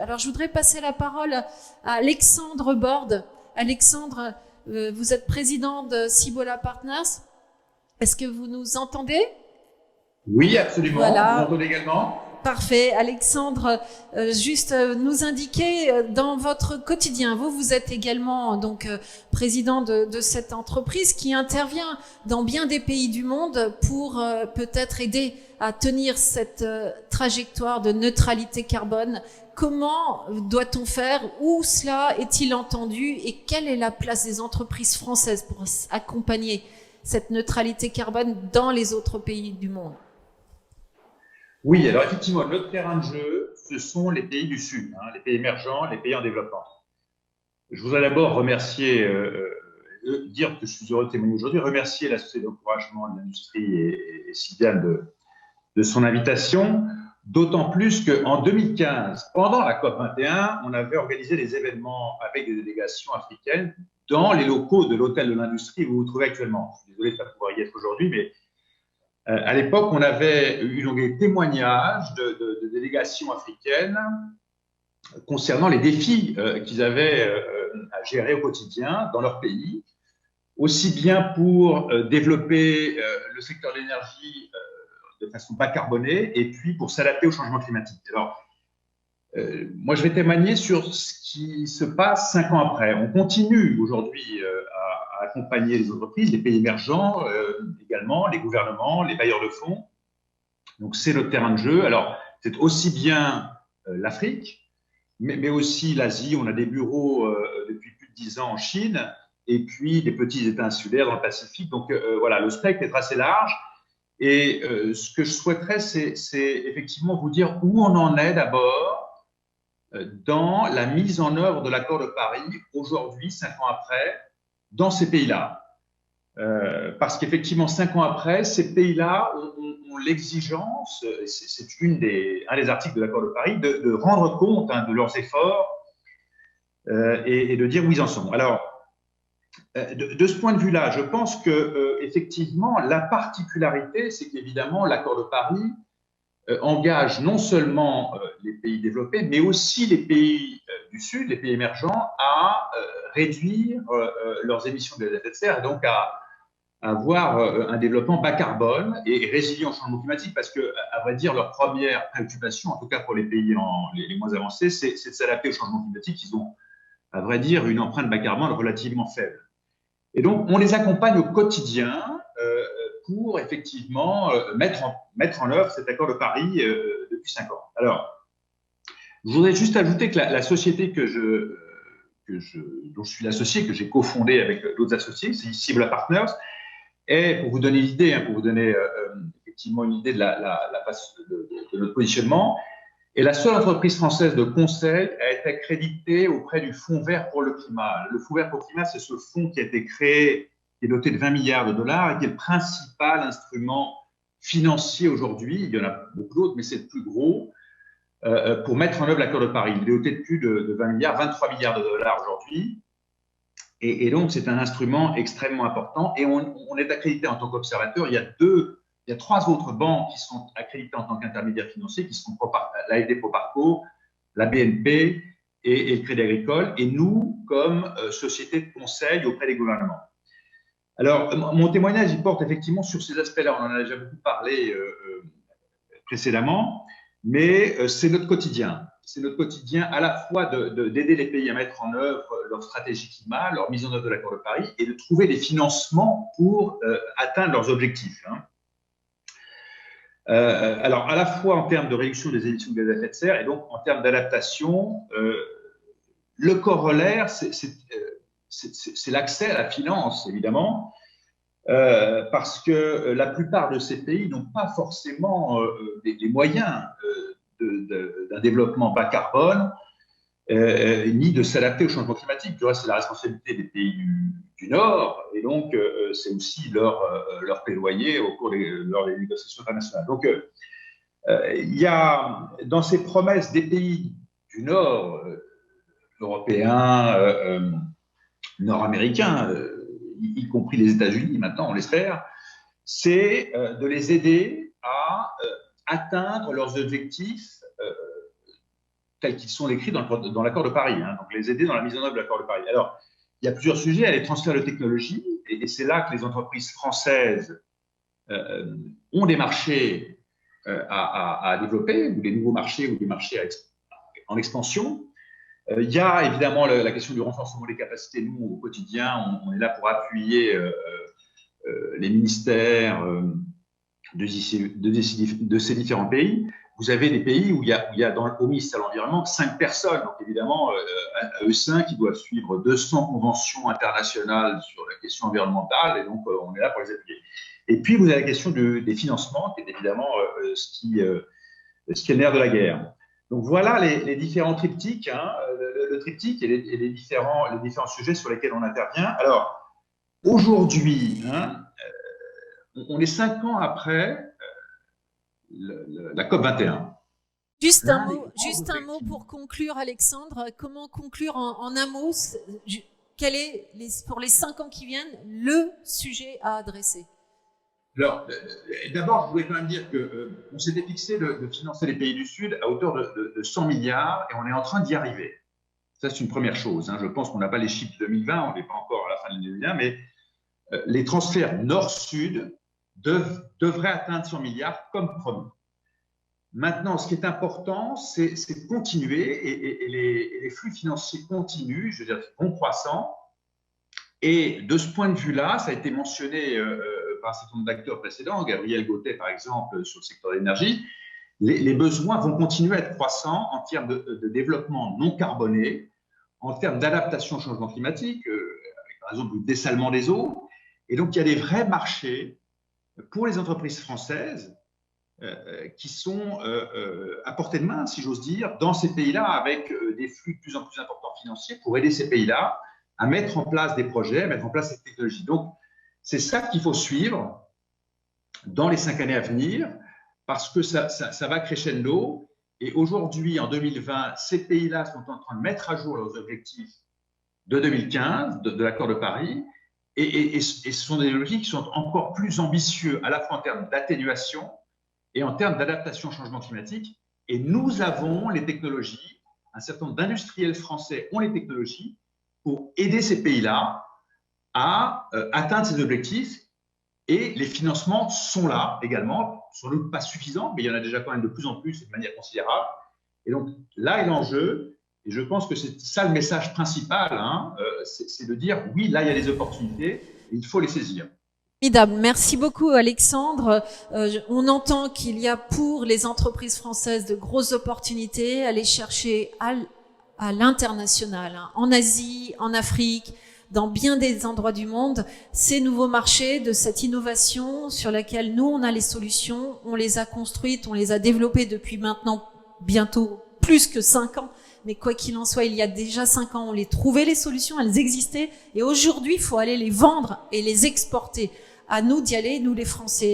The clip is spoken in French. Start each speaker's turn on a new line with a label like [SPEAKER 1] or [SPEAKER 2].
[SPEAKER 1] Alors, je voudrais passer la parole à Alexandre Borde. Alexandre, vous êtes président de Cibola Partners. Est-ce que vous nous entendez?
[SPEAKER 2] Oui, absolument. Vous
[SPEAKER 1] Voilà.
[SPEAKER 2] m'entendez également?
[SPEAKER 1] Parfait. Alexandre, juste nous indiquer dans votre quotidien, vous êtes également donc président de cette entreprise qui intervient dans bien des pays du monde pour peut-être aider à tenir cette trajectoire de neutralité carbone. Comment doit-on faire? Où cela est-il entendu? Et quelle est la place des entreprises françaises pour accompagner cette neutralité carbone dans les autres pays du monde?
[SPEAKER 2] Oui, alors effectivement, notre terrain de jeu, ce sont les pays du Sud, hein, les pays émergents, les pays en développement. Je voudrais d'abord remercier, dire que je suis heureux de témoigner aujourd'hui, remercier la Société d'encouragement de l'industrie et Sidiane de son invitation, d'autant plus qu'en 2015, pendant la COP 21, on avait organisé des événements avec des délégations africaines dans les locaux de l'Hôtel de l'Industrie où vous vous trouvez actuellement. Je suis désolé de ne pas pouvoir y être aujourd'hui, mais à l'époque, on avait eu des témoignages de délégations africaines concernant les défis qu'ils avaient à gérer au quotidien dans leur pays, aussi bien pour développer le secteur de l'énergie de façon bas carbonée et puis pour s'adapter au changement climatique. Alors, moi, je vais témoigner sur ce qui se passe 5 ans après. On continue aujourd'hui à accompagner les entreprises, les pays émergents également, les gouvernements, les bailleurs de fonds. Donc, c'est notre terrain de jeu. Alors, c'est aussi bien l'Afrique, mais aussi l'Asie. On a des bureaux depuis plus de 10 ans en Chine et puis des petits États insulaires dans le Pacifique. Donc, voilà, le spectre est assez large. Et ce que je souhaiterais, c'est effectivement vous dire où on en est d'abord dans la mise en œuvre de l'accord de Paris, aujourd'hui, 5 ans après, dans ces pays-là. Parce qu'effectivement, 5 ans après, ces pays-là ont l'exigence, c'est un des articles de l'accord de Paris, de rendre compte de leurs efforts et de dire où ils en sont. Alors, de ce point de vue-là, je pense que effectivement, la particularité, c'est qu'évidemment, l'accord de Paris engage non seulement les pays développés, mais aussi les pays du Sud, les pays émergents, à réduire leurs émissions de gaz à effet de serre et donc à avoir un développement bas carbone et résilient au changement climatique, parce que, à vrai dire, leur première préoccupation, en tout cas pour les pays les moins avancés, c'est de s'adapter au changement climatique. Ils ont, à vrai dire, une empreinte bas carbone relativement faible. Et donc, on les accompagne au quotidien pour effectivement mettre en œuvre cet accord de Paris depuis 5 ans. Alors, je voudrais juste ajouter que la société dont je suis l'associé, que j'ai cofondée avec d'autres associés, c'est Cibola Partners, et pour vous donner l'idée, pour vous donner effectivement une idée de notre positionnement, est la seule entreprise française de conseil à être accréditée auprès du Fonds vert pour le climat. Le Fonds vert pour le climat, c'est ce fonds qui a été créé, qui est doté de 20 milliards de dollars et qui est le principal instrument financier aujourd'hui. Il y en a beaucoup d'autres, mais c'est le plus gros pour mettre en œuvre l'accord de Paris. Il est doté de plus de 20 milliards, 23 milliards de dollars aujourd'hui. Et donc, c'est un instrument extrêmement important. Et on est accrédité en tant qu'observateur. Il y a 3 autres banques qui sont accréditées en tant qu'intermédiaires financiers, qui sont l'AFD Proparco, la BNP et le Crédit Agricole, et nous, comme société de conseil auprès des gouvernements. Alors, mon témoignage, il porte effectivement sur ces aspects-là. On en a déjà beaucoup parlé précédemment, mais c'est notre quotidien. C'est notre quotidien à la fois d'aider les pays à mettre en œuvre leur stratégie climat, leur mise en œuvre de l'accord de Paris, et de trouver des financements pour atteindre leurs objectifs. Alors, à la fois en termes de réduction des émissions de gaz à effet de serre et donc en termes d'adaptation, le corollaire, c'est l'accès à la finance, évidemment, parce que la plupart de ces pays n'ont pas forcément les moyens d'un développement bas carbone, ni de s'adapter au changement climatique. Tu vois, c'est la responsabilité des pays du Nord, et donc c'est aussi leur plaidoyer au cours lors des négociations internationales. Donc, il y a dans ces promesses des pays du Nord, européens, nord-américains, y compris les États-Unis maintenant, on l'espère, c'est de les aider à atteindre leurs objectifs tels qu'ils sont décrits dans l'accord de Paris, hein, donc les aider dans la mise en œuvre de l'accord de Paris. Alors, il y a plusieurs sujets, il y a les transferts de technologie, et c'est là que les entreprises françaises ont des marchés à développer, ou des nouveaux marchés, ou des marchés en expansion. Il y a évidemment la question du renforcement des capacités. Nous, au quotidien, on est là pour appuyer les ministères de ces différents pays. Vous avez des pays où il y a au ministère de l'Environnement 5 personnes. Donc évidemment, à eux 5, ils doivent suivre 200 conventions internationales sur la question environnementale, et donc on est là pour les appuyer. Et puis, vous avez la question des financements, qui est évidemment ce qui est le nerf de la guerre. Donc voilà les différents triptyques, hein, le triptyque et les différents sujets sur lesquels on intervient. Alors, aujourd'hui, hein, on est 5 ans après la COP21.
[SPEAKER 1] Juste un mot pour conclure, Alexandre. Comment conclure en un mot, quel est, pour les 5 ans qui viennent, le sujet à adresser?
[SPEAKER 2] Alors, d'abord, je voulais quand même dire qu'on s'était fixé de financer les pays du Sud à hauteur de 100 milliards et on est en train d'y arriver. Ça, c'est une première chose, hein. Je pense qu'on n'a pas les chiffres de 2020, on n'est pas encore à la fin de l'année 2020, mais les transferts nord-sud devraient atteindre 100 milliards comme promis. Maintenant, ce qui est important, c'est de continuer et les flux financiers continuent, je veux dire, vont croissant. Et de ce point de vue-là, ça a été mentionné par un certain nombre d'acteurs précédents, Gabriel Gauthier par exemple sur le secteur de l'énergie, les besoins vont continuer à être croissants en termes de développement non carboné, en termes d'adaptation au changement climatique, avec par exemple le dessalement des eaux. Et donc, il y a des vrais marchés pour les entreprises françaises qui sont à portée de main, si j'ose dire, dans ces pays-là, avec des flux de plus en plus importants financiers pour aider ces pays-là à mettre en place des projets, à mettre en place cette technologie. Donc, c'est ça qu'il faut suivre dans les 5 années à venir, parce que ça va crescendo. Et aujourd'hui, en 2020, ces pays-là sont en train de mettre à jour leurs objectifs de 2015, de l'accord de Paris, et ce sont des objectifs qui sont encore plus ambitieux, à la fois en termes d'atténuation et en termes d'adaptation au changement climatique. Et nous avons les technologies, un certain nombre d'industriels français ont les technologies pour aider ces pays-là à atteindre ces objectifs. Et les financements sont là également, sans doute pas suffisants, mais il y en a déjà quand même de plus en plus et de manière considérable. Et donc là est l'enjeu, et je pense que c'est ça le message principal, hein, c'est de dire oui, là il y a des opportunités, et il faut les saisir.
[SPEAKER 1] Formidable. Merci beaucoup, Alexandre. On entend qu'il y a pour les entreprises françaises de grosses opportunités à aller chercher à l'international, hein, en Asie, en Afrique, dans bien des endroits du monde, ces nouveaux marchés de cette innovation sur laquelle nous, on a les solutions, on les a construites, on les a développées depuis maintenant bientôt plus que 5 ans. Mais quoi qu'il en soit, il y a déjà 5 ans, on les trouvait les solutions, elles existaient. Et aujourd'hui, il faut aller les vendre et les exporter. À nous d'y aller, nous les Français.